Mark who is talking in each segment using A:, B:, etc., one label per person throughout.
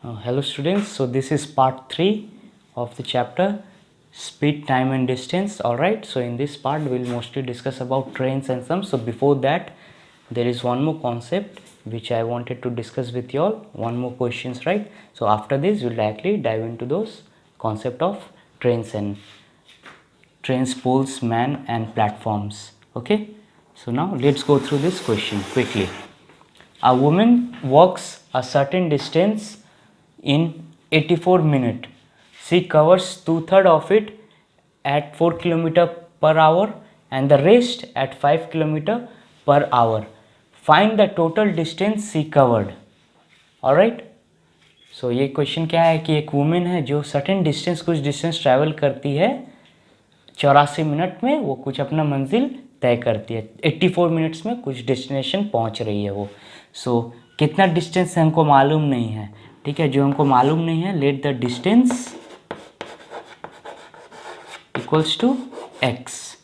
A: Hello students, so this is part 3 of the chapter speed, time and distance. Alright, so in this part we will mostly discuss about trains and some. So before that there is one more concept which I wanted to discuss with you all, one more questions, right? So after this we will directly dive into those concept of trains, poles, man and platforms. Okay, so now let's go through this question quickly. A woman walks a certain distance in 84 minutes. She covers 2/3 of it at 4 km per hour and the rest at 5 km per hour. Find the total distance she covered. Alright? सो ये question क्या है कि एक women है जो certain distance, कुछ distance travel करती है 84 मिनट में, वो कुछ अपना मंजिल तय करती है। 84 मिनट्स में कुछ डेस्टिनेशन पहुंच रही है वो। सो कितना डिस्टेंस है हमको मालूम नहीं है, ठीक है। जो हमको मालूम नहीं है, let the distance equals to X.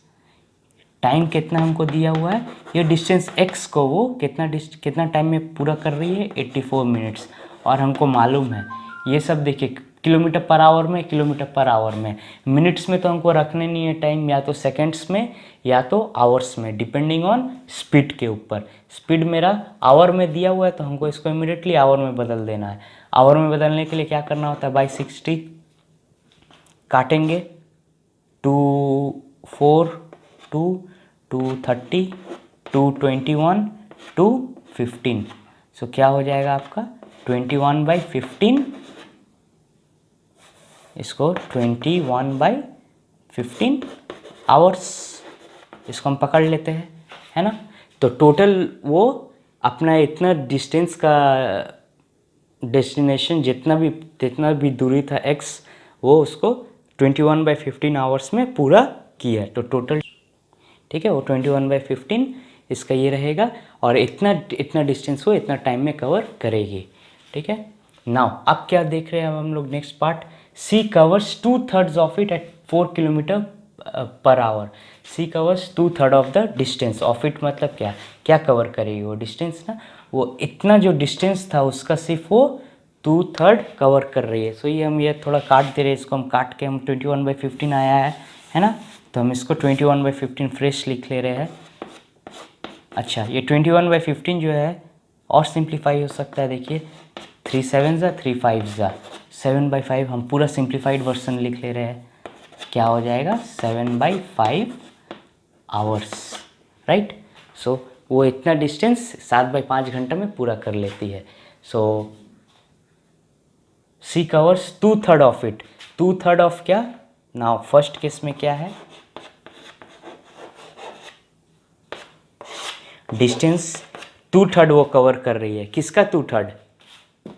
A: Time कितना हमको दिया हुआ है, ये डिस्टेंस एक्स को वो कितना टाइम में पूरा कर रही है, 84 मिनट्स। और हमको मालूम है ये सब, देखिए किलोमीटर पर आवर में, किलोमीटर पर आवर में, मिनट्स में तो हमको रखने नहीं है टाइम, या तो सेकेंड्स में या तो आवर्स में, डिपेंडिंग ऑन स्पीड के ऊपर। स्पीड मेरा आवर में दिया हुआ है तो हमको इसको इमीडिएटली आवर में बदल देना है। आवर में बदलने के लिए क्या करना होता है, बाई 60 काटेंगे, 2 4 2 230 221 215। सो क्या हो जाएगा आपका 21/15, इसको 21/15 आवर्स, इसको हम पकड़ लेते हैं, है ना। तो टोटल वो अपना इतना डिस्टेंस का डेस्टिनेशन जितना भी दूरी था x, वो उसको 21/15 आवर्स में पूरा किया। तो टोटल, ठीक है, वो 21/15 इसका ये रहेगा, और इतना डिस्टेंस वो इतना टाइम में कवर करेगी, ठीक है। नाउ अब क्या देख रहे हैं हम लोग, next part. She covers 2/3 of it at 4 km per hour. She covers 2/3 of the distance. Of it मतलब क्या कवर करेगी वो डिस्टेंस ना, वो इतना जो डिस्टेंस था उसका सिर्फ वो 2/3 कवर कर रही है। सो ये थोड़ा काट दे रहे हैं, इसको हम काट के, हम 21/15 आया है ना, तो हम इसको 21/15 फ्रेश लिख ले रहे हैं। अच्छा, ये 21/15 जो है और सिंप्लीफाई हो सकता है, देखिए 3 7 3 5 7/5, हम पूरा सिंप्लीफाइड वर्जन लिख ले रहे हैं। क्या हो जाएगा 7/5 आवर्स, राइट। सो वो इतना डिस्टेंस 7/5 घंटे में पूरा कर लेती है। सो सी कवर्स 2/3 ऑफ इट। 2/3 ऑफ क्या, नाउ फर्स्ट केस में क्या है, डिस्टेंस 2/3 वो कवर कर रही है। किसका 2/3,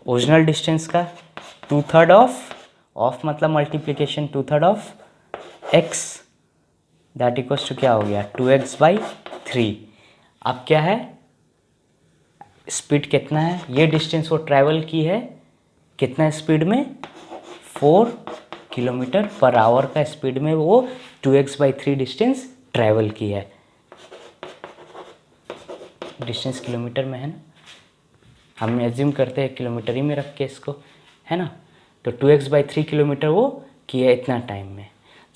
A: ओरिजिनल डिस्टेंस का 2/3 ऑफ मतलब multiplication 2/3 of x, that equals to क्या हो गया 2x/3। अब क्या है, स्पीड कितना है, ये डिस्टेंस वो ट्रैवल की है कितना स्पीड में, 4 km पर आवर का स्पीड में वो 2x/3 डिस्टेंस ट्रैवल की है। डिस्टेंस किलोमीटर में है ना, हम एज्यूम करते हैं किलोमीटर ही में रख के इसको, है ना। तो 2x/3 किलोमीटर वो किया इतना टाइम में।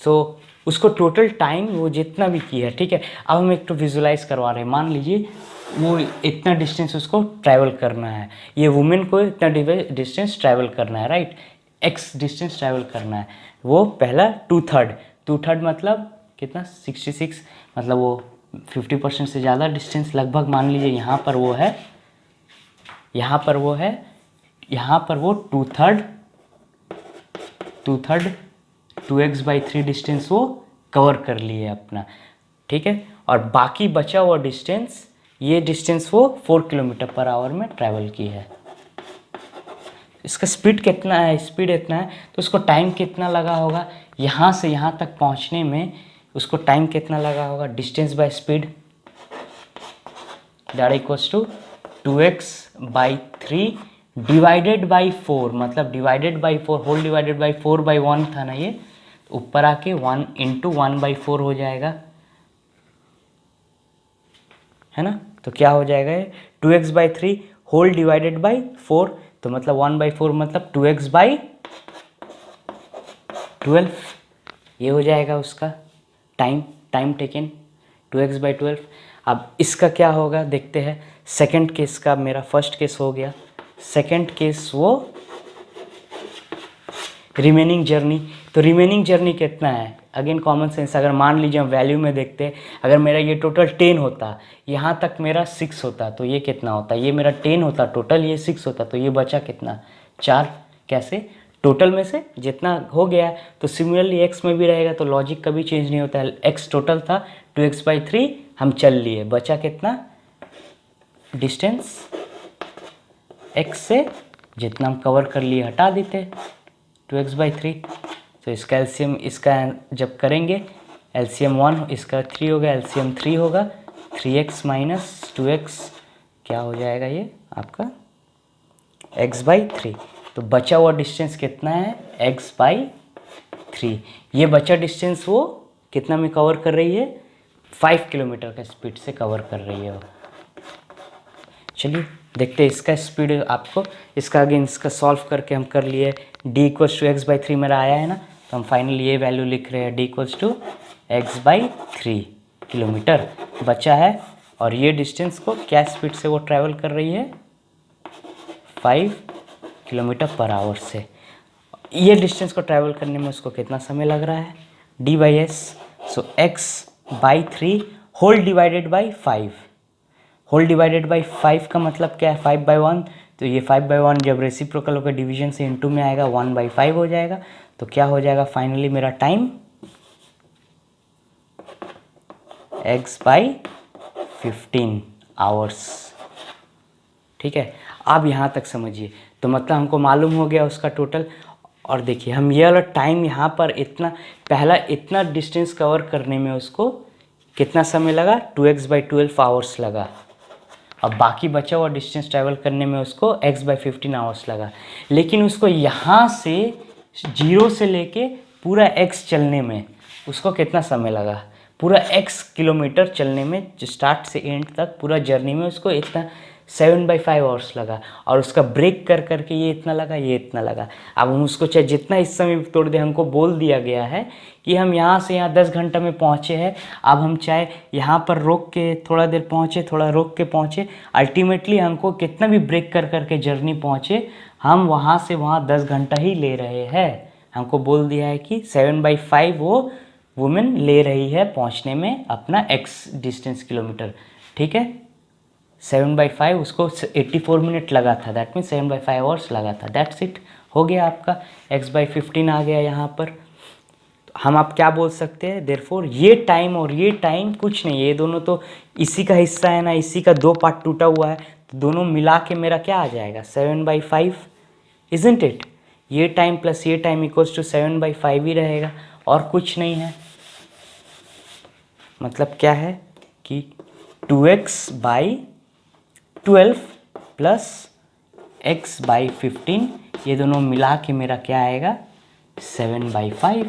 A: सो उसको टोटल टाइम वो जितना भी किया है, ठीक है। अब हम एक तो विजुलाइज करवा रहे हैं, मान लीजिए वो इतना डिस्टेंस उसको ट्रैवल करना है, ये वुमेन को इतना डिस्टेंस ट्रैवल करना है, राइट, x डिस्टेंस ट्रैवल करना है। वो पहला 2/3 मतलब कितना 66, मतलब वो 50% से ज़्यादा डिस्टेंस लगभग, मान लीजिए यहाँ पर वो है, यहाँ पर वो 2/3 2x/3 डिस्टेंस वो कवर कर लिए अपना, ठीक है। और बाकी बचा हुआ डिस्टेंस, ये डिस्टेंस वो 4 km पर आवर में ट्रैवल की है। इसका स्पीड कितना है, स्पीड इतना है, तो उसको टाइम कितना लगा होगा, यहाँ से यहाँ तक पहुँचने में उसको टाइम कितना लगा होगा, distance by speed, that equals to 2x/3 divided by 4, मतलब divided by 4, whole divided by 4/1 था ना ये, ऊपर आके 1 × 1/4 हो जाएगा, है ना। तो क्या हो जाएगा ये 2x/3 होल डिवाइडेड बाई 4, तो मतलब 1/4 मतलब 2x/12, ये हो जाएगा उसका टाइम टेकन 2x/12। अब इसका क्या होगा देखते हैं। सेकंड केस का मेरा फर्स्ट केस हो गया, सेकंड केस वो रिमेनिंग जर्नी। तो रिमेनिंग जर्नी कितना है, अगेन कॉमन सेंस, अगर मान लीजिए हम वैल्यू में देखते हैं, अगर मेरा ये टोटल 10 होता, यहाँ तक मेरा 6 होता, तो ये कितना होता, ये मेरा 10 होता टोटल, ये 6 होता, तो ये बचा कितना 4। कैसे, टोटल में से जितना हो गया, तो सिमिलरली एक्स में भी रहेगा, तो लॉजिक कभी चेंज नहीं होता है। एक्स टोटल था 2x/3, हम चल लिए, बचा कितना डिस्टेंस, एक्स से जितना हम कवर कर लिए हटा देते 2x/3। तो इसका एलसीएम, इसका जब करेंगे एलसीएम 1, इसका 3 होगा, एलसीएम 3 होगा, 3x - 2x क्या हो जाएगा ये आपका x/3। तो बचा हुआ डिस्टेंस कितना है x/3। ये बचा डिस्टेंस वो कितना में कवर कर रही है, 5 किलोमीटर का स्पीड से कवर कर रही है वो। चलिए देखते हैं इसका स्पीड आपको, इसका अगेन इसका सॉल्व करके हम कर लिए। d = x/3 मेरा आया है ना, तो हम फाइनली ये वैल्यू लिख रहे हैं, d = x/3 किलोमीटर बचा है। और ये डिस्टेंस को क्या स्पीड से वो ट्रैवल कर रही है, 5 km/h से। ये डिस्टेंस को ट्रैवल करने में उसको कितना समय लग रहा है, d/s। So x/3 whole divided by 5, whole divided by 5 का मतलब क्या है, 5/1। तो ये 5/1 जब रेसिप्रोकल होकर डिवीजन से इनटू में आएगा 1/5 हो जाएगा। तो क्या हो जाएगा फाइनली मेरा टाइम x/15 आवर्स। ठीक है, अब यहाँ तक समझिए। तो मतलब हमको मालूम हो गया उसका टोटल। और देखिए हम ये वाला टाइम यहाँ पर इतना, पहला इतना डिस्टेंस कवर करने में उसको कितना समय लगा, 2x/12 आवर्स लगा। अब बाकी बचा हुआ डिस्टेंस ट्रैवल करने में उसको x/15 आवर्स लगा। लेकिन उसको यहाँ से 0 से लेके पूरा x चलने में उसको कितना समय लगा, पूरा x किलोमीटर चलने में, जो स्टार्ट से एंड तक पूरा जर्नी में उसको इतना 7/5 आवर्स लगा। और उसका ब्रेक कर करके ये इतना लगा, ये इतना लगा। अब हम उसको चाहे जितना हिस्सा में तोड़ दे, हमको बोल दिया गया है कि हम यहाँ से यहाँ 10 घंटा में पहुँचे हैं। अब हम चाहे यहाँ पर रोक के थोड़ा देर पहुँचे, थोड़ा रोक के पहुँचे, अल्टीमेटली हमको कितना भी ब्रेक कर करके जर्नी पहुँचे, हम वहाँ से वहाँ 10 घंटा ही ले रहे हैं। हमको बोल दिया है कि 7/5 वो वुमेन ले रही है पहुँचने में अपना x डिस्टेंस किलोमीटर। ठीक है, 7/5 उसको 84 मिनट लगा था, दैट मीन्स 7/5 आवर्स लगा था। दैट्स इट, हो गया आपका x/15 आ गया यहाँ पर। हम आप क्या बोल सकते हैं, देयरफॉर ये टाइम और ये टाइम कुछ नहीं है, ये दोनों तो इसी का हिस्सा है ना, इसी का 2 पार्ट टूटा हुआ है, तो दोनों मिला के मेरा क्या आ जाएगा 7/5, इजंट इट। ये टाइम प्लस ये टाइम इक्वल्स टू 7/5 ही रहेगा, और कुछ नहीं है। मतलब क्या है कि 2x/12 प्लस x/15, ये दोनों मिला के मेरा क्या आएगा 7/5।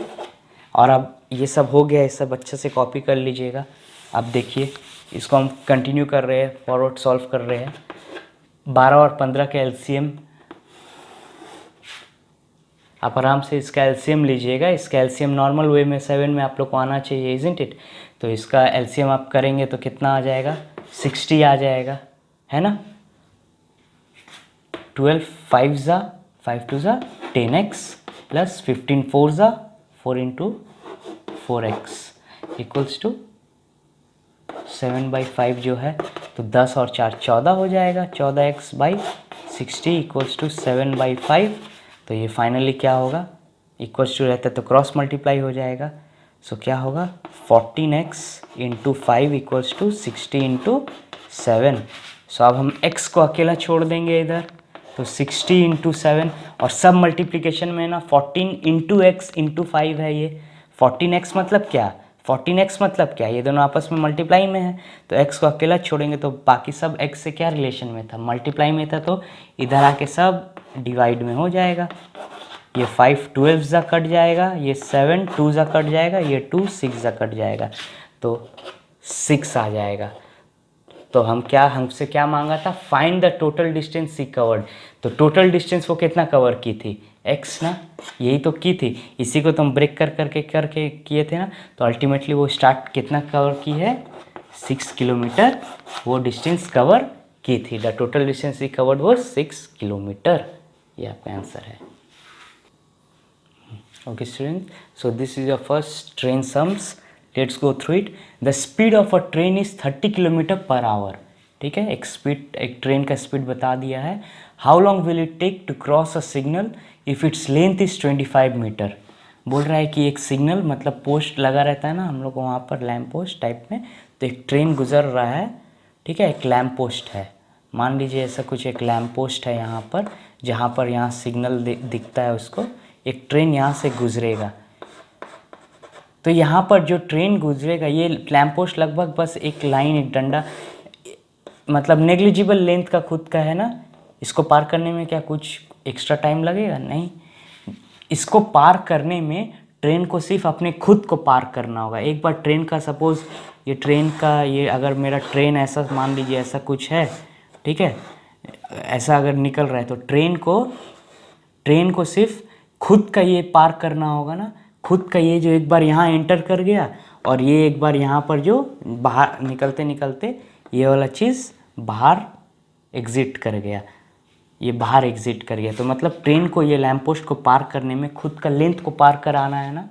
A: और अब ये सब हो गया, ये सब अच्छे से कॉपी कर लीजिएगा। अब देखिए इसको हम कंटिन्यू कर रहे हैं, फॉरवर्ड सॉल्व कर रहे हैं। 12 और 15 का एलसीएम, आप आराम से इसका एलसीएम लीजिएगा। इसका एलसीएम नॉर्मल वे में 7 में आप लोग को आना चाहिए, इजंट इट। तो इसका एलसीएम आप करेंगे तो कितना आ जाएगा, 60 आ जाएगा, है ना। 12 5 ज़ा 5 2 ज़ा 10x प्लस 15 4 ज़ा 4 × 4x इक्वल्स टू 7/5 जो है, तो 10 और 4 14 हो जाएगा। 14x/60 equals to 7/5। तो ये फाइनली क्या होगा, इक्वल्स टू रहता है तो क्रॉस मल्टीप्लाई हो जाएगा। सो क्या होगा 14x × 5 इक्वल्स टू 60 × 7। सो अब हम x को अकेला छोड़ देंगे इधर, तो 60 × 7, और सब मल्टीप्लिकेशन में ना 14 × x × 5 है ये। 14x मतलब क्या, 14x मतलब क्या, ये दोनों आपस में मल्टीप्लाई में है, तो x को अकेला छोड़ेंगे तो बाकी सब x से क्या रिलेशन में था, मल्टीप्लाई में था, तो इधर आके सब डिवाइड में हो जाएगा। ये 5 12 ज़ा कट जाएगा, ये 7 2 ज़ा कट जाएगा, ये 2 6 ज़ा कट जाएगा, तो 6 आ जाएगा। तो हमसे क्या मांगा था, find the total distance she covered. तो टोटल डिस्टेंस वो कितना कवर की थी, x ना, यही तो की थी, इसी को तो हम ब्रेक करके किए थे ना। तो अल्टीमेटली वो स्टार्ट कितना कवर की है, 6 किलोमीटर वो डिस्टेंस कवर की थी। The total distance she covered वो 6 किलोमीटर। ये आपका आंसर है। Okay students, so this is your first train sums. Let's go through it. The speed of a train is 30 kilometre per hour. ठीक है, एक train का स्पीड बता दिया है। How long will it take to cross a signal if its length is 25 metre. बोल रहा है कि एक सिग्नल मतलब पोस्ट लगा रहता है ना हम लोग को वहाँ पर, लैम्प पोस्ट टाइप में, तो एक ट्रेन गुजर रहा है। ठीक है, एक लैम्प पोस्ट है, मान लीजिए ऐसा कुछ एक लैम्प पोस्ट है यहाँ पर, जहाँ पर यहाँ सिग्नल दिखता है उसको, एक ट्रेन यहाँ से गुजरेगा। तो यहाँ पर जो ट्रेन गुजरेगा, ये लैम्प पोस्ट लगभग बस एक लाइन, एक डंडा, मतलब नेग्लिजिबल लेंथ का खुद का है ना। इसको पार करने में क्या कुछ एक्स्ट्रा टाइम लगेगा, नहीं। इसको पार करने में ट्रेन को सिर्फ अपने खुद को पार करना होगा। एक बार ट्रेन का सपोज़ ये ट्रेन का ये अगर मेरा ट्रेन ऐसा मान लीजिए ऐसा कुछ है, ठीक है, ऐसा अगर निकल रहा है तो ट्रेन को सिर्फ खुद का ये पार करना होगा ना। खुद का ये जो एक बार यहाँ एंटर कर गया और ये एक बार यहाँ पर जो बाहर निकलते निकलते ये वाला चीज़ बाहर एग्ज़िट कर गया, ये बाहर एग्ज़िट कर गया। तो मतलब ट्रेन को ये लैम्प पोस्ट को पार करने में खुद का लेंथ को पार कर आना है ना।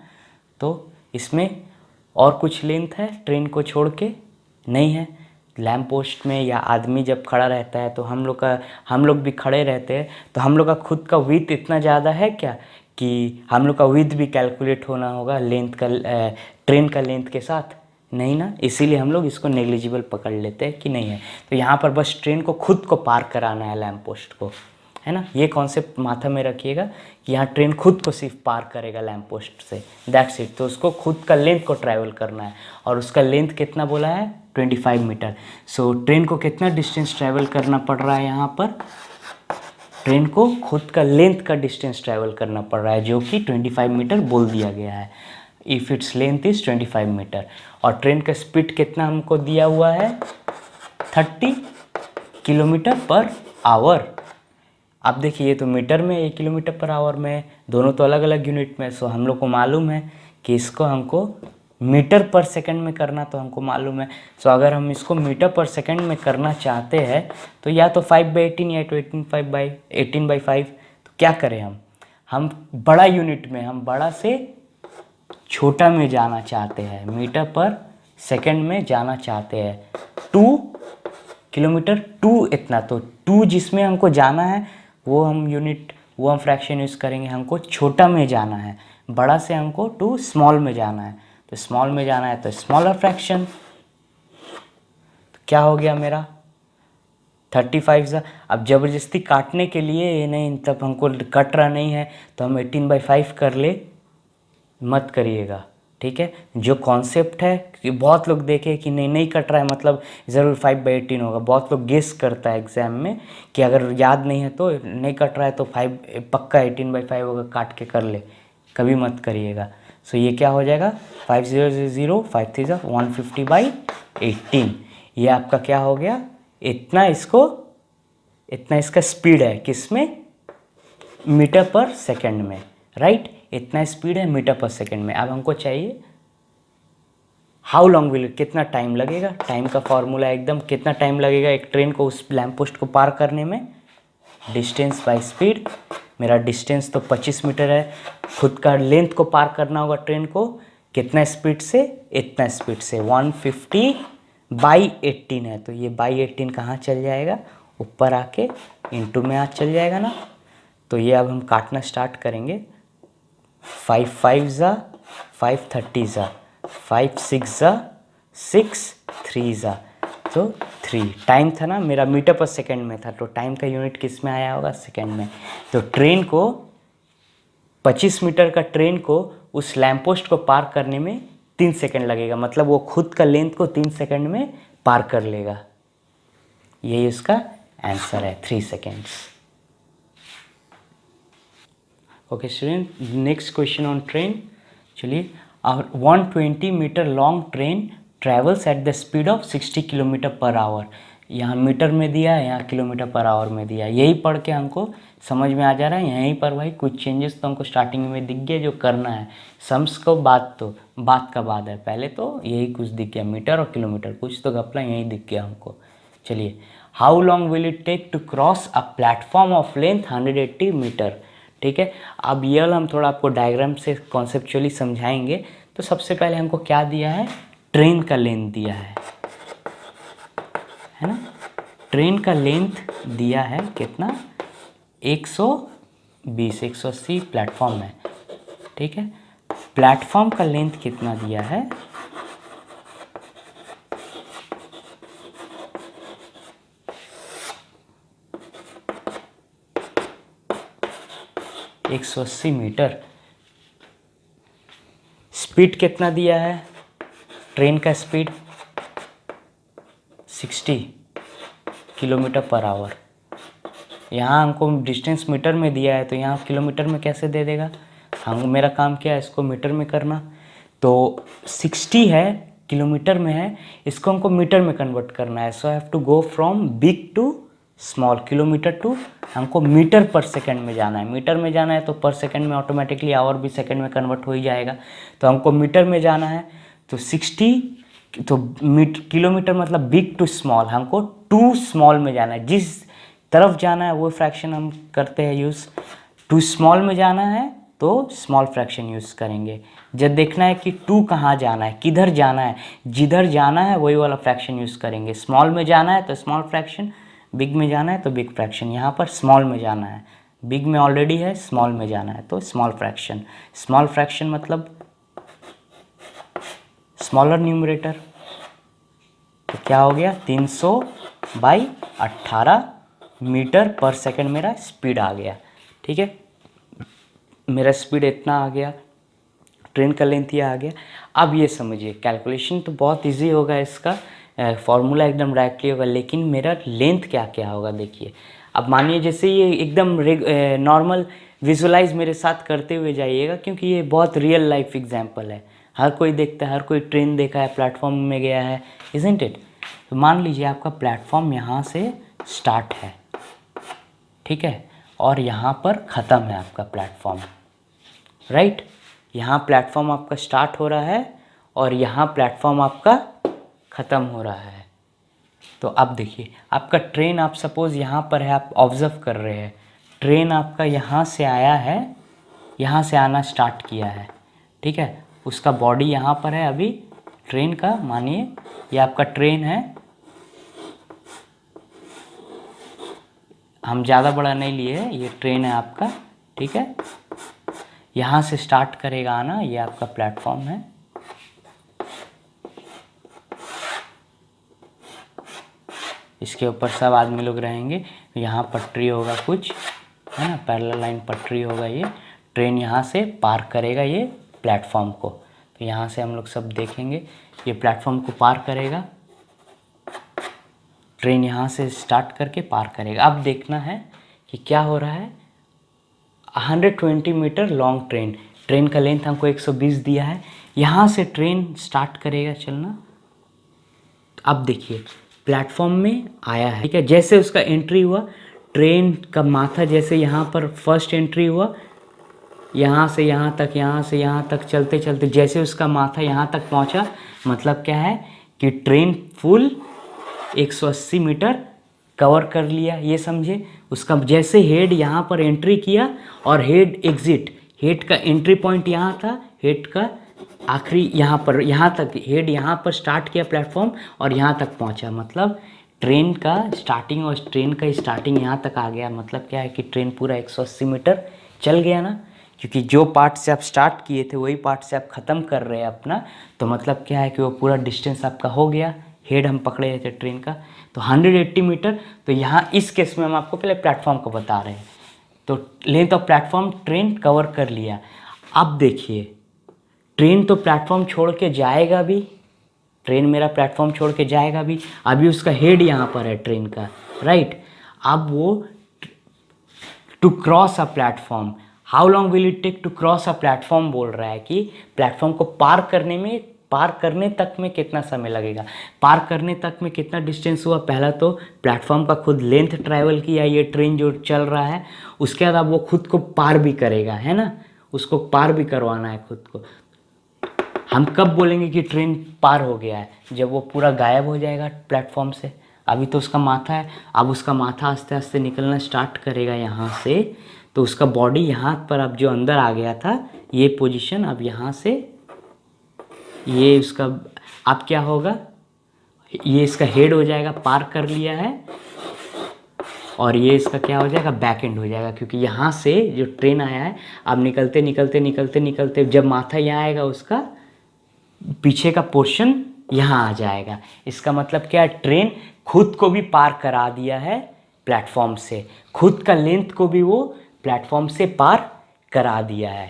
A: तो इसमें और कुछ लेंथ है ट्रेन को छोड़ के, नहीं है। लैम्प पोस्ट में या आदमी जब खड़ा रहता है तो हम लोग भी खड़े रहते हैं, तो हम लोग का खुद का विड्थ इतना ज़्यादा है क्या कि हम लोग का विड्थ भी कैलकुलेट होना होगा लेंथ का, ट्रेन का लेंथ के साथ, नहीं ना। इसीलिए हम लोग इसको नेग्लिजिबल पकड़ लेते हैं कि नहीं है। तो यहाँ पर बस ट्रेन को खुद को पार कराना है लैम्प पोस्ट को, है ना। ये कॉन्सेप्ट माथा में रखिएगा कि यहाँ ट्रेन खुद को सिर्फ पार करेगा लैम्प पोस्ट से, दैट्स इट। तो उसको खुद का लेंथ को ट्रैवल करना है और उसका लेंथ कितना बोला है, 25 मीटर। सो ट्रेन को कितना डिस्टेंस ट्रैवल करना पड़ रहा है, यहाँ पर ट्रेन को खुद का लेंथ का डिस्टेंस ट्रैवल करना पड़ रहा है, जो कि 25 मीटर बोल दिया गया है। If its length is 25 metre. और ट्रेन का स्पीड कितना हमको दिया हुआ है, 30 किलोमीटर पर आवर। आप देखिए ये तो मीटर में, 1 किलोमीटर पर आवर में, दोनों तो अलग अलग यूनिट में। सो हम लोग को मालूम है कि इसको हमको मीटर पर सेकंड में करना, तो हमको मालूम है। सो अगर हम इसको मीटर पर सेकंड में करना चाहते हैं तो या तो 5/18 या तो 18/5। तो क्या करें हम बड़ा यूनिट में, हम बड़ा से छोटा में जाना चाहते हैं, मीटर पर सेकंड में जाना चाहते हैं। 2 किलोमीटर, 2 इतना, तो 2 जिसमें हमको जाना है वो हम फ्रैक्शन यूज़ करेंगे। हमको छोटा में जाना है, बड़ा से हमको 2 स्मॉल में जाना है। तो स्मॉल में जाना है तो स्मॉलर फ्रैक्शन। तो क्या हो गया मेरा 35 सा। अब ज़बरदस्ती काटने के लिए ये नहीं, तब हमको कट रहा नहीं है तो हम 18/5 कर ले, मत करिएगा, ठीक है। जो कॉन्सेप्ट है कि बहुत लोग देखे कि नहीं कट रहा है मतलब ज़रूर 5/18 होगा। बहुत लोग गेस करता है एग्ज़ाम में कि अगर याद नहीं है तो नहीं कट रहा है तो 5 पक्का 18/5 होगा, काट के कर ले, कभी मत करिएगा। सो ये क्या हो जाएगा 5000 5 3 150/18। ये आपका क्या हो गया, इतना इसका स्पीड है, किसमें, मीटर पर सेकंड में, राइट। इतना स्पीड है मीटर पर सेकंड में। अब हमको चाहिए हाउ लॉन्ग विल, कितना टाइम लगेगा। टाइम का फॉर्मूला एकदम, कितना टाइम लगेगा एक ट्रेन को उस लैम्प पोस्ट को पार करने में, डिस्टेंस बाय स्पीड। मेरा डिस्टेंस तो 25 मीटर है, खुद का लेंथ को पार करना होगा ट्रेन को कितना स्पीड से, इतना स्पीड से, 150/18 है। तो ये बाई 18 कहाँ चल जाएगा, ऊपर आके इंटू में आज चल जाएगा ना। तो ये अब हम काटना स्टार्ट करेंगे। 5 5 5 30 5 6 6 3 तो 3। टाइम था ना मेरा मीटर पर सेकंड में था, तो टाइम का यूनिट किस में आया होगा, सेकंड में। तो ट्रेन को 25 मीटर का ट्रेन को उस लैम्प पोस्ट को पार करने में 3 सेकंड लगेगा, मतलब वो खुद का लेंथ को 3 सेकंड में पार कर लेगा। यही उसका आंसर है, 3 seconds. Okay student, next question on train. चलिए, 120 metre long train travels at the speed of 60 kilometre per hour. यहाँ मीटर में दिया है, यहाँ किलोमीटर पर आवर में दिया है। यही पढ़ के हमको समझ में आ जा रहा है। यहीं पर भाई कुछ चेंजेस तो हमको स्टार्टिंग में दिख गया जो करना है। सम्स को बात का बाद है, पहले तो यही कुछ दिख गया, मीटर और किलोमीटर, कुछ तो घपला यही दिख गया हमको। चलिए, how long will it take to cross a platform of length 180 metre. ठीक है, अब ये हम थोड़ा आपको डायग्राम से कॉन्सेप्चुअली समझाएंगे। तो सबसे पहले हमको क्या दिया है, ट्रेन का लेंथ दिया है ना। ट्रेन का लेंथ दिया है कितना, 120 180 प्लेटफॉर्म है। ठीक है, प्लेटफॉर्म का लेंथ कितना दिया है, 180 मीटर। स्पीड कितना दिया है, ट्रेन का स्पीड 60 किलोमीटर पर आवर। यहाँ हमको डिस्टेंस मीटर में दिया है, तो यहाँ किलोमीटर में कैसे दे देगा। मेरा काम क्या है, इसको मीटर में करना। तो 60 है, किलोमीटर में है, इसको हमको मीटर में कन्वर्ट करना है। So I have to go from big to small, kilometre to हमको मीटर पर सेकंड में जाना है। मीटर में जाना है तो पर सेकंड में ऑटोमेटिकली आवर भी सेकंड में कन्वर्ट हो ही जाएगा। तो हमको मीटर में जाना है, तो 60 तो किलोमीटर मतलब बिग टू स्मॉल, हमको टू स्मॉल में जाना है। जिस तरफ जाना है वो फ्रैक्शन हम करते हैं यूज़। टू स्मॉल में जाना है तो स्मॉल फ्रैक्शन यूज़ करेंगे। जब देखना है कि टू कहाँ जाना है, किधर जाना है, जिधर जाना है वही वाला फ्रैक्शन यूज़ करेंगे। स्मॉल में जाना है तो स्मॉल फ्रैक्शन, बिग में जाना है तो बिग फ्रैक्शन। यहाँ पर स्मॉल में जाना है, बिग में ऑलरेडी है, स्मॉल में जाना है तो स्मॉल फ्रैक्शन। स्मॉल फ्रैक्शन मतलब स्मॉलर न्यूमरेटर। तो क्या हो गया, 300/18 मीटर पर सेकंड मेरा स्पीड आ गया। ठीक है, मेरा स्पीड इतना आ गया, ट्रेन का लेंथ ये आ गया। अब ये समझिए, कैलकुलेशन तो बहुत इजी होगा, इसका फॉर्मूला एकदम डायरेक्टली होगा, लेकिन मेरा लेंथ क्या क्या होगा देखिए। अब मानिए जैसे ये एकदम नॉर्मल विजुलाइज मेरे साथ करते हुए जाइएगा, क्योंकि ये बहुत रियल लाइफ एग्जांपल है। हर कोई देखता है, हर कोई ट्रेन देखा है, प्लेटफॉर्म में गया है, इजंट इट। तो मान लीजिए आपका प्लेटफॉर्म यहाँ से स्टार्ट है, ठीक है, और यहाँ पर ख़त्म है आपका प्लेटफॉर्म, राइट। यहाँ प्लेटफॉर्म आपका स्टार्ट हो रहा है और यहाँ प्लेटफॉर्म आपका ख़त्म हो रहा है। तो अब देखिए, आपका ट्रेन आप सपोज़ यहाँ पर है, आप ऑब्ज़र्व कर रहे हैं, ट्रेन आपका यहाँ से आया है, यहाँ से आना स्टार्ट किया है, ठीक है। उसका बॉडी यहाँ पर है अभी ट्रेन का, मानिए ये आपका ट्रेन है, हम ज़्यादा बड़ा नहीं लिए हैं, ये ट्रेन है आपका, ठीक है। यहाँ से स्टार्ट करेगा आना, ये आपका प्लेटफॉर्म है, इसके ऊपर सब आदमी लोग रहेंगे। यहाँ पटरी होगा कुछ, है ना, पैरेलल लाइन पटरी होगा। ये ट्रेन यहाँ से पार करेगा ये प्लेटफॉर्म को, तो यहाँ से हम लोग सब देखेंगे, ये प्लेटफॉर्म को पार करेगा, ट्रेन यहाँ से स्टार्ट करके पार करेगा। अब देखना है कि क्या हो रहा है। 120 मीटर लॉन्ग ट्रेन, ट्रेन का लेंथ हमको 120 दिया है। यहाँ से ट्रेन स्टार्ट करेगा चलना। अब देखिए प्लेटफॉर्म में आया है, ठीक है। जैसे उसका एंट्री हुआ, ट्रेन का माथा जैसे यहाँ पर फर्स्ट एंट्री हुआ, यहाँ से यहाँ तक, यहाँ से यहाँ तक चलते चलते जैसे उसका माथा यहाँ तक पहुँचा, मतलब क्या है कि ट्रेन फुल 180 मीटर कवर कर लिया, ये समझे। उसका जैसे हेड यहाँ पर एंट्री किया और हेड एग्जिट, हेड का एंट्री पॉइंट यहाँ था, हेड का आखिरी यहाँ पर, यहाँ तक हेड यहाँ पर स्टार्ट किया प्लेटफॉर्म और यहाँ तक पहुँचा, मतलब ट्रेन का स्टार्टिंग और ट्रेन का स्टार्टिंग यहाँ तक आ गया। मतलब क्या है कि ट्रेन पूरा 180 मीटर चल गया ना, क्योंकि जो पार्ट से आप स्टार्ट किए थे वही पार्ट से आप ख़त्म कर रहे हैं अपना, तो मतलब क्या है कि वो पूरा डिस्टेंस आपका हो गया। हेड हम पकड़े थे ट्रेन का, तो 180 मीटर। तो यहाँ इस केस में हम आपको पहले प्लेटफॉर्म को बता रहे हैं, तो length of platform train cover कर लिया। अब देखिए ट्रेन तो प्लेटफॉर्म छोड़ के जाएगा भी, ट्रेन मेरा प्लेटफॉर्म छोड़ के जाएगा भी, अभी उसका हेड यहाँ पर है ट्रेन का, राइट। अब वो to cross a platform, how long will it take to cross a platform बोल रहा है कि प्लेटफॉर्म को पार करने में पार करने तक में कितना समय लगेगा, पार करने तक में कितना डिस्टेंस हुआ। पहला तो प्लेटफॉर्म का खुद लेंथ ट्रैवल किया ये ट्रेन जो चल रहा है, उसके बाद अब वो खुद को पार भी करेगा, है ना, उसको पार भी करवाना है खुद को। हम कब बोलेंगे कि ट्रेन पार हो गया है, जब वो पूरा गायब हो जाएगा प्लेटफॉर्म से। अभी तो उसका माथा है, अब उसका माथा आस्ते आस्ते निकलना स्टार्ट करेगा यहाँ से, तो उसका बॉडी यहाँ पर अब जो अंदर आ गया था ये पोजीशन, अब यहाँ से ये उसका अब क्या होगा, ये इसका हेड हो जाएगा, पार कर लिया है, और ये इसका क्या हो जाएगा, बैक एंड हो जाएगा, क्योंकि यहाँ से जो ट्रेन आया है अब निकलते निकलते निकलते निकलते जब माथा यहाँ आएगा उसका पीछे का पोर्शन यहाँ आ जाएगा। इसका मतलब क्या है, ट्रेन खुद को भी पार करा दिया है प्लेटफॉर्म से, खुद का लेंथ को भी वो प्लेटफॉर्म से पार करा दिया है।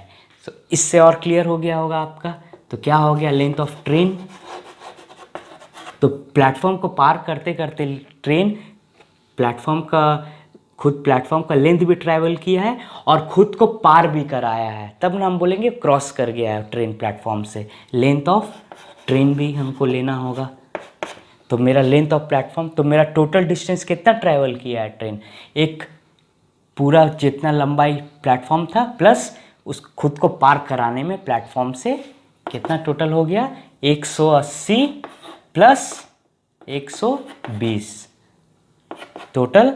A: तो इससे और क्लियर हो गया होगा आपका। तो क्या हो गया, लेंथ ऑफ ट्रेन, तो प्लेटफॉर्म को पार करते करते ट्रेन प्लेटफॉर्म का लेंथ भी ट्रैवल किया है और खुद को पार भी कराया है, तब ना हम बोलेंगे क्रॉस कर गया है ट्रेन प्लेटफॉर्म से। लेंथ ऑफ ट्रेन भी हमको लेना होगा। तो मेरा लेंथ ऑफ प्लेटफॉर्म, तो मेरा टोटल डिस्टेंस कितना ट्रैवल किया है ट्रेन, एक पूरा जितना लंबाई प्लेटफॉर्म था प्लस उस खुद को पार कराने में प्लेटफॉर्म से कितना टोटल हो गया, 180 प्लस 120, टोटल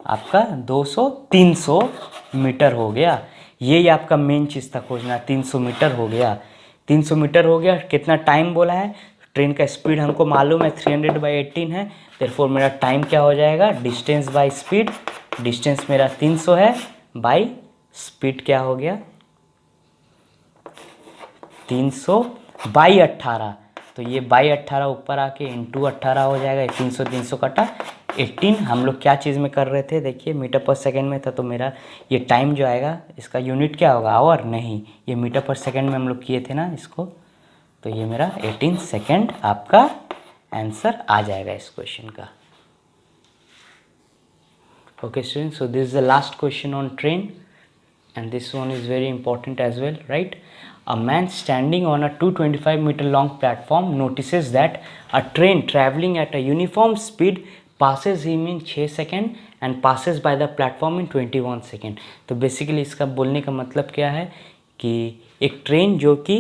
A: आपका 300 मीटर हो गया। यही आपका मेन चीज़ था खोजना, 300 मीटर हो गया। 300 मीटर हो गया। कितना टाइम बोला है, ट्रेन का स्पीड हमको मालूम है 300/18 है, देयरफॉर मेरा टाइम क्या हो जाएगा, डिस्टेंस बाय स्पीड, डिस्टेंस मेरा 300 है, बाय स्पीड क्या हो गया 300/18, तो ये बाई 18 ऊपर आके इंटू 18 हो जाएगा। 300 कटा 18। हम लोग क्या चीज़ में कर रहे थे, देखिए मीटर पर सेकंड में था, तो मेरा ये टाइम जो आएगा इसका यूनिट क्या होगा, आवर नहीं, ये मीटर पर सेकंड में हम लोग किए थे ना इसको, तो ये मेरा 18 सेकेंड आपका आंसर आ जाएगा इस क्वेश्चन का। Okay student, so this is the last question on train and this one is very important as well, right? A man standing on a 225-meter long platform notices that a train traveling at a uniform speed passes him in 6 seconds and passes by the platform in 21 seconds. तो basically इसका बोलने का मतलब क्या है कि एक train जो कि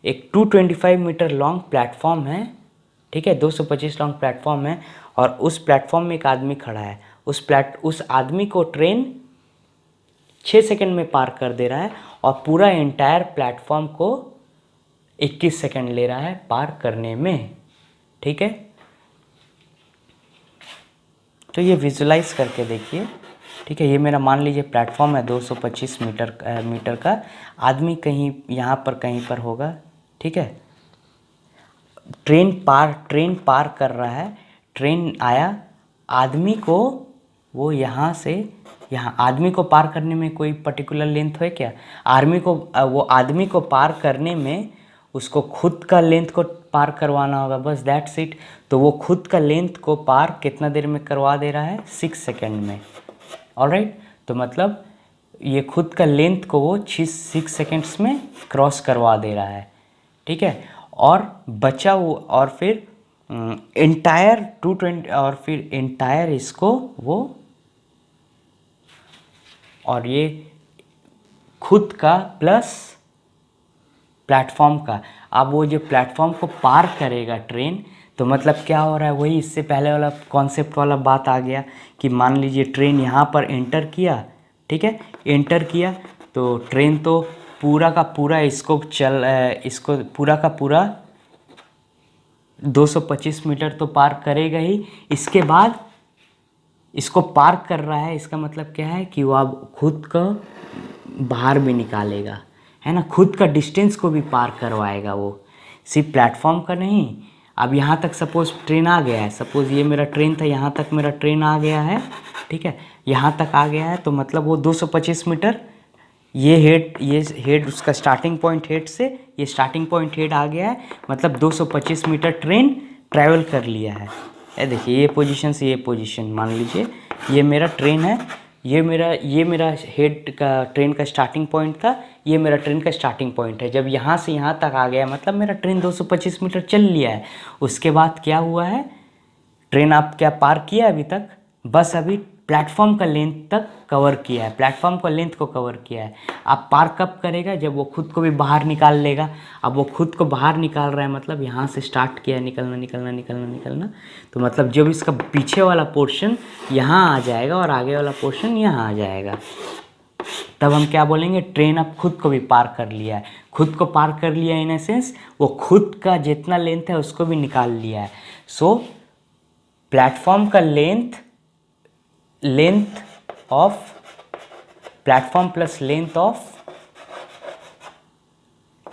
A: एक 225 मीटर लॉन्ग प्लेटफॉर्म है, ठीक है, 225 लॉन्ग प्लेटफॉर्म है, और उस प्लेटफॉर्म में एक आदमी खड़ा है, उस आदमी को ट्रेन 6 सेकंड में पार कर दे रहा है और पूरा एंटायर प्लेटफॉर्म को 21 सेकंड ले रहा है पार करने में, ठीक है। तो ये विजुलाइज करके देखिए, ठीक है, ये मेरा मान लीजिए प्लेटफॉर्म है 225 मीटर का, आदमी कहीं यहाँ पर कहीं पर होगा, ठीक है। ट्रेन पार कर रहा है, ट्रेन आया, आदमी को वो यहाँ से यहाँ, आदमी को पार करने में कोई पर्टिकुलर लेंथ है क्या, वो आदमी को पार करने में उसको खुद का लेंथ को पार करवाना होगा, बस दैट्स इट। तो वो खुद का लेंथ को पार कितना देर में करवा दे रहा है, 6 सेकेंड में, ऑलराइट। तो मतलब ये खुद का लेंथ को वो 6 सेकेंड्स में क्रॉस करवा दे रहा है, ठीक है। और बचा वो, और फिर एंटायर 220, और फिर एंटायर इसको वो, और ये खुद का प्लस प्लेटफॉर्म का, अब वो जो प्लेटफॉर्म को पार करेगा ट्रेन, तो मतलब क्या हो रहा है, वही इससे पहले वाला कॉन्सेप्ट वाला बात आ गया कि मान लीजिए ट्रेन यहाँ पर एंटर किया, ठीक है, एंटर किया, तो ट्रेन तो पूरा का पूरा इसको पूरा का पूरा 225 मीटर तो पार करेगा ही, इसके बाद इसको पार कर रहा है, इसका मतलब क्या है कि वो अब खुद का बाहर भी निकालेगा, है ना, खुद का डिस्टेंस को भी पार करवाएगा वो, सिर्फ प्लेटफॉर्म का नहीं। अब यहाँ तक सपोज ट्रेन आ गया है, सपोज ये मेरा ट्रेन था, यहाँ तक मेरा ट्रेन आ गया है, ठीक है, यहाँ तक आ गया है, तो मतलब वो 225 मीटर, ये हेड उसका स्टार्टिंग पॉइंट हेड से ये स्टार्टिंग पॉइंट हेड आ गया है, मतलब 225 मीटर ट्रेन ट्रैवल कर लिया है। ये देखिए, ये पोजीशन से ये पोजीशन, मान लीजिए ये मेरा ट्रेन है, ये मेरा हेड का ट्रेन का स्टार्टिंग पॉइंट था, ये मेरा ट्रेन का स्टार्टिंग पॉइंट है। जब यहाँ से यहाँ तक आ गया मतलब मेरा ट्रेन 225 मीटर चल लिया है। उसके बाद क्या हुआ है, ट्रेन आप क्या पार किया अभी तक, बस अभी प्लेटफॉर्म का लेंथ तक कवर किया है, प्लेटफॉर्म का लेंथ को कवर किया है। आप पार कब करेगा, जब वो खुद को भी बाहर निकाल लेगा। अब वो खुद को बाहर निकाल रहा है मतलब यहाँ से स्टार्ट किया निकलना निकलना निकलना निकलना, तो मतलब जब इसका पीछे वाला पोर्शन यहाँ आ जाएगा और आगे वाला पोर्शन यहाँ आ जाएगा, तब हम क्या बोलेंगे, ट्रेन अब खुद को भी पार कर लिया है। खुद को पार कर लिया इन ए सेंस वो खुद का जितना लेंथ है उसको भी निकाल लिया है। सो प्लेटफॉर्म का length of platform plus length of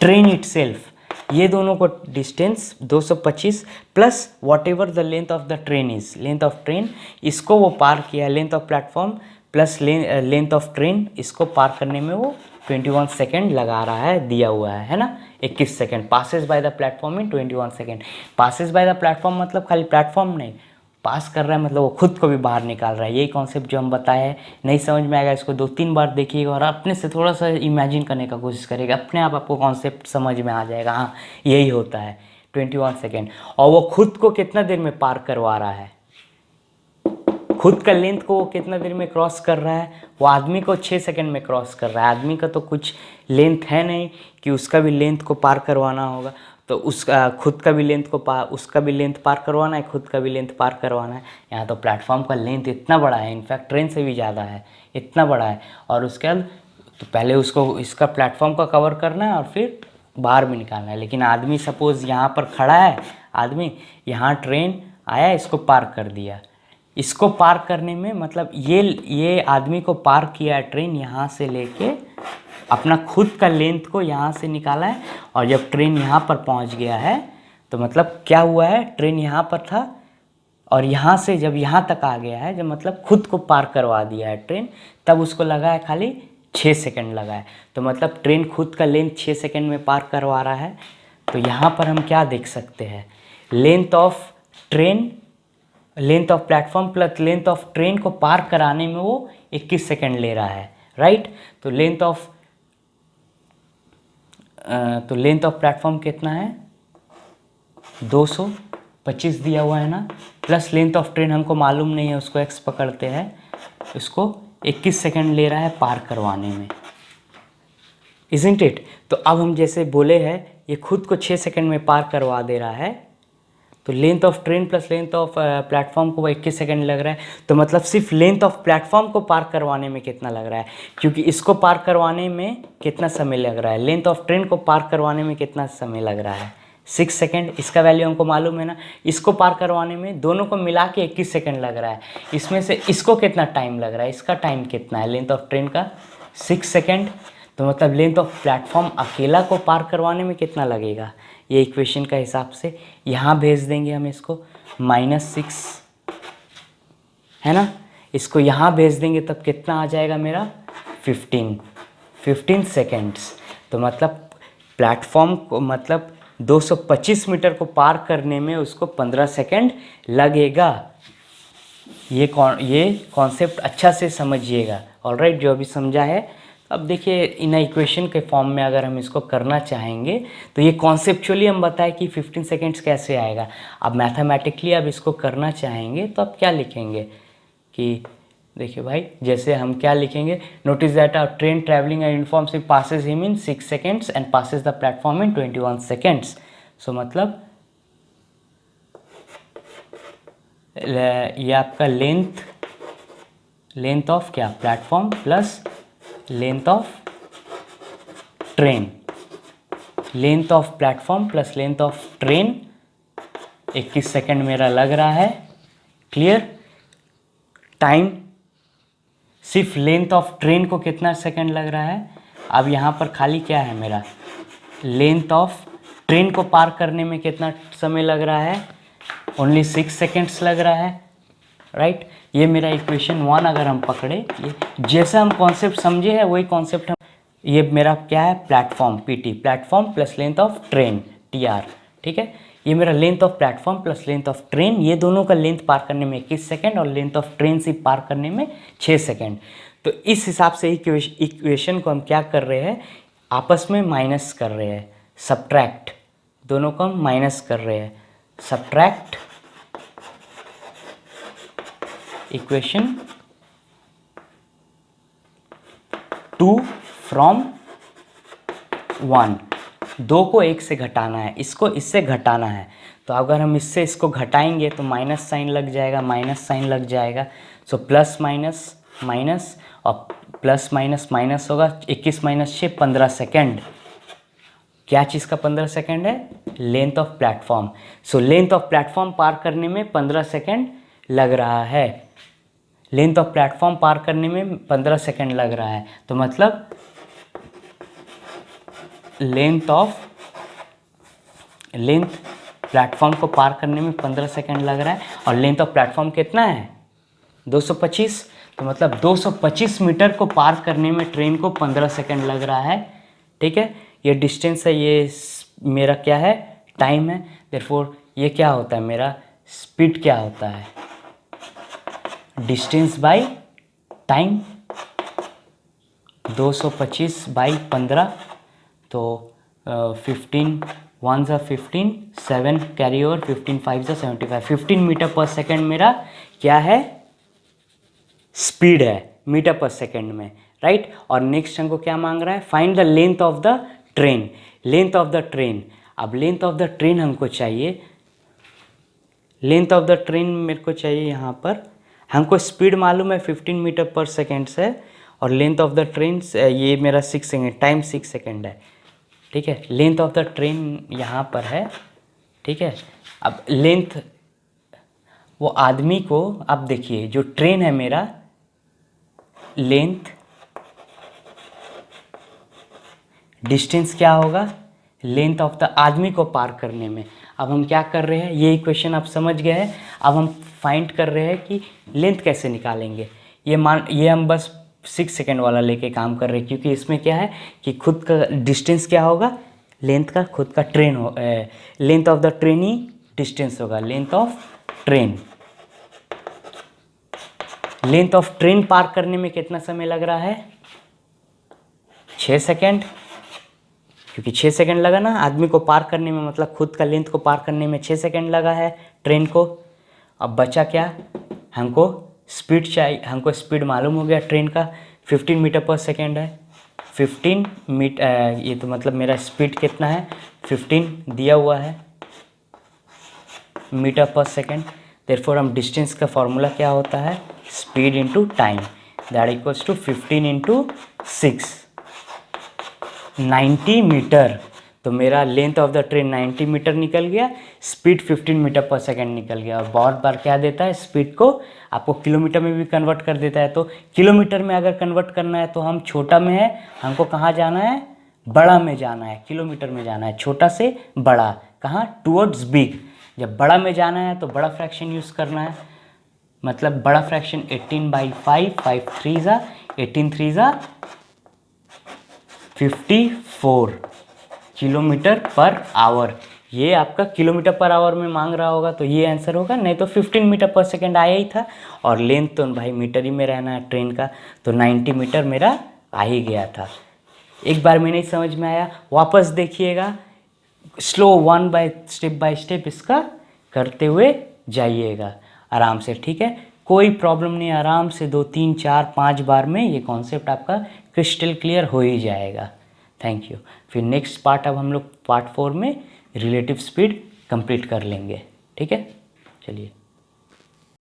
A: train itself, ये दोनों को distance 225 plus what ever the length of the train is, length of train, इसको वो पार किया, length of platform plus length of train, इसको पार करने में वो 21 सेकेंड लगा रहा है, दिया हुआ है ना, 21 second. Passes by the platform in 21 second. Passes by the platform मतलब खाली प्लेटफॉर्म नहीं, पास कर रहा है मतलब वो खुद को भी बाहर निकाल रहा है। यही कॉन्सेप्ट जो हम बताए हैं, नहीं समझ में आएगा इसको 2-3 बार देखिएगा और अपने से थोड़ा सा इमेजिन करने का कोशिश करेगा, अपने आप आपको कॉन्सेप्ट समझ में आ जाएगा। हाँ यही होता है 21 सेकेंड। और वो खुद को कितना देर में पार करवा रहा है, खुद का लेंथ को वो कितना देर में क्रॉस कर रहा है, वो आदमी को 6 सेकेंड में क्रॉस कर रहा है। आदमी का तो कुछ लेंथ है नहीं कि उसका भी लेंथ को पार करवाना होगा, तो उसका खुद का भी लेंथ को उसका भी लेंथ पार करवाना है, खुद का भी लेंथ पार करवाना है। यहाँ तो प्लेटफॉर्म का लेंथ इतना बड़ा है, इनफैक्ट ट्रेन से भी ज़्यादा है, इतना बड़ा है। और उसके बाद तो पहले उसको इसका प्लेटफॉर्म का कवर करना है और फिर बाहर भी निकालना है। लेकिन आदमी सपोज़ यहाँ पर खड़ा है, आदमी यहाँ ट्रेन आया, इसको पार कर दिया। इसको पार करने में मतलब ये आदमी को पार किया है ट्रेन, यहाँ से लेके अपना खुद का लेंथ को यहाँ से निकाला है। और जब ट्रेन यहाँ पर पहुँच गया है तो मतलब क्या हुआ है, ट्रेन यहाँ पर था और यहाँ से जब यहाँ तक आ गया है, जब मतलब खुद को पार करवा दिया है ट्रेन, तब उसको लगा है खाली 6 सेकंड लगा है। तो मतलब ट्रेन खुद का लेंथ 6 सेकंड में पार करवा रहा है। तो यहाँ पर हम क्या देख सकते हैं, length of platform plus length of train को पार कराने में वो 21 सेकंड ले रहा है, राइट। तो लेंथ ऑफ प्लेटफॉर्म कितना है, 225 दिया हुआ है ना, प्लस लेंथ ऑफ ट्रेन हमको मालूम नहीं है, उसको x पकड़ते हैं, इसको 21 सेकंड ले रहा है पार करवाने में, इज़न्ट इट। तो अब हम जैसे बोले हैं ये खुद को 6 सेकंड में पार करवा दे रहा है, तो length of train plus length of platform को 21 सेकंड लग रहा है। तो मतलब सिर्फ लेंथ ऑफ प्लेटफॉर्म को पार करवाने में कितना लग रहा है, क्योंकि इसको पार करवाने में कितना समय लग रहा है, लेंथ ऑफ ट्रेन को पार करवाने में कितना समय लग रहा है, 6 सेकंड। इसका वैल्यू हमको मालूम है ना। इसको पार करवाने में दोनों को मिला के 21 सेकंड लग रहा है। इसमें से इसको कितना टाइम लग रहा है, इसका टाइम कितना है, लेंथ ऑफ ट्रेन का 6 सेकंड। तो मतलब लेंथ ऑफ प्लेटफॉर्म अकेला को पार करवाने में कितना लगेगा, ये इक्वेशन का हिसाब से यहाँ भेज देंगे हम इसको, -6 है ना, इसको यहाँ भेज देंगे तब कितना आ जाएगा मेरा 15 सेकेंड्स। तो मतलब प्लेटफॉर्म को मतलब 225 मीटर को पार करने में उसको 15 सेकेंड लगेगा। ये कॉन्सेप्ट अच्छा से समझिएगा, ऑलराइट। जो अभी समझा है, अब देखिए इन इक्वेशन के फॉर्म में अगर हम इसको करना चाहेंगे तो ये कॉन्सेप्चुअली हम बताएं कि 15 सेकेंड्स कैसे आएगा। अब मैथमेटिकली अब इसको करना चाहेंगे तो अब क्या लिखेंगे कि देखिए भाई, जैसे हम क्या लिखेंगे, notice that a train travelling at uniform speed passes him in 6 seconds and passes the platform in 21 seconds. So मतलब ये आपका लेंथ ऑफ क्या, platform plus length of train, length of platform plus length of train 21 second मेरा लग रहा है, clear. Time सिर्फ length of train को कितना सेकेंड लग रहा है, अब यहाँ पर खाली क्या है मेरा, लेंथ ऑफ ट्रेन को पार करने में कितना समय लग रहा है, ओनली 6 सेकेंड्स लग रहा है, राइट। ये मेरा इक्वेशन 1 अगर हम पकड़े, ये जैसा हम कॉन्सेप्ट समझे हैं वही कॉन्सेप्ट हम, ये मेरा क्या है, platform PT, platform plus length of train TR, ठीक है। ये मेरा length of platform plus length of train, ये दोनों का लेंथ पार करने में 21 सेकेंड और लेंथ ऑफ ट्रेन से पार करने में 6 सेकेंड। तो इस हिसाब से इक्वेशन को हम क्या कर रहे हैं, आपस में माइनस कर रहे हैं, सब्ट्रैक्ट, दोनों को हम माइनस कर रहे हैं, सब्ट्रैक्ट इक्वेशन 2 फ्रॉम 1, 2 को 1 से घटाना है, इसको इससे घटाना है। तो अगर हम इससे इसको घटाएंगे तो माइनस साइन लग जाएगा, माइनस साइन लग जाएगा। सो प्लस माइनस माइनस और प्लस माइनस माइनस होगा, 21 माइनस 6 15 सेकेंड। क्या चीज़ का 15 सेकेंड है, length of platform. So length of platform पार करने में 15 सेकेंड लग रहा है, लेंथ ऑफ प्लेटफॉर्म पार करने में 15 सेकेंड लग रहा है। तो मतलब लेंथ प्लेटफॉर्म को पार करने में 15 सेकेंड लग रहा है और लेंथ ऑफ प्लेटफॉर्म कितना है 225। तो मतलब 225 मीटर को पार करने में ट्रेन को 15 सेकेंड लग रहा है। ठीक है, ये डिस्टेंस है, ये मेरा क्या है, टाइम है। देयरफॉर ये क्या होता है, मेरा स्पीड क्या होता है, डिस्टेंस बाय टाइम, 225 बाई 15, तो 15 1 ज़ा 15, 7 कैरी ओवर, 15 5 ज़ा 75, 15 मीटर पर सेकेंड मेरा क्या है, स्पीड है मीटर पर सेकेंड में, राइट। और नेक्स्ट हमको क्या मांग रहा है, find the length of the train, length of the train. अब लेंथ ऑफ द ट्रेन हमको चाहिए, लेंथ ऑफ द ट्रेन मेरे को चाहिए, यहाँ पर हमको स्पीड मालूम है 15 मीटर पर सेकेंड से, और लेंथ ऑफ द ट्रेन ये मेरा 6 सेकेंड, टाइम 6 सेकेंड है। ठीक है, लेंथ ऑफ द ट्रेन यहाँ पर है। ठीक है, अब लेंथ, वो आदमी को, अब देखिए जो ट्रेन है मेरा, लेंथ डिस्टेंस क्या होगा, लेंथ ऑफ द आदमी को पार करने में। अब हम क्या कर रहे हैं, ये इक्वेशन आप समझ गए हैं। अब हम फाइंड कर रहे हैं कि लेंथ कैसे निकालेंगे। ये हम बस 6 सेकेंड वाला लेके काम कर रहे हैं, क्योंकि इसमें क्या है कि खुद का डिस्टेंस क्या होगा, लेंथ का खुद का ट्रेन हो, लेंथ ऑफ द ट्रेन ही डिस्टेंस होगा, length of train. Length of train पार करने में कितना समय लग रहा है, 6 सेकेंड, क्योंकि 6 सेकेंड लगा ना आदमी को पार करने में, मतलब खुद का लेंथ को पार करने में 6 सेकेंड लगा है ट्रेन को। अब बचा क्या, हमको स्पीड चाहिए, हमको स्पीड मालूम हो गया ट्रेन का 15 मीटर पर सेकेंड है, 15 मीटर, ये तो मतलब मेरा स्पीड कितना है 15 दिया हुआ है मीटर पर सेकेंड। देयरफॉर हम डिस्टेंस का फॉर्मूला क्या होता है, speed into time, that equals to 15 into 6, 90 metre. तो मेरा length of the train 90 metre निकल गया, स्पीड 15 मीटर पर सेकेंड निकल गया। और बहुत बार क्या देता है, स्पीड को आपको किलोमीटर में भी कन्वर्ट कर देता है। तो किलोमीटर में अगर कन्वर्ट करना है तो हम छोटा में है, हमको कहाँ जाना है, बड़ा में जाना है, किलोमीटर में जाना है, छोटा से बड़ा, कहाँ, टूवर्ड्स बिग। जब बड़ा में जाना है तो बड़ा फ्रैक्शन यूज़ करना है, मतलब बड़ा फ्रैक्शन 18/5, 5 3 ज़ा 18 3 ज़ा 54 किलोमीटर पर आवर। ये आपका किलोमीटर पर आवर में मांग रहा होगा, तो ये आंसर होगा, नहीं तो 15 मीटर पर सेकेंड आया ही था। और लेंथ तो भाई मीटर ही में रहना है ट्रेन का, तो 90 मीटर मेरा आ ही गया था। एक बार में नहीं समझ में आया, वापस देखिएगा, स्लो स्टेप बाय स्टेप इसका करते हुए जाइएगा आराम से। ठीक है, कोई प्रॉब्लम नहीं, आराम से 2 3 4 5 बार में ये कॉन्सेप्ट आपका क्रिस्टल क्लियर हो ही जाएगा। Thank you. फिर नेक्स्ट पार्ट अब हम लोग पार्ट 4 में रिलेटिव स्पीड कंप्लीट कर लेंगे। ठीक है, चलिए।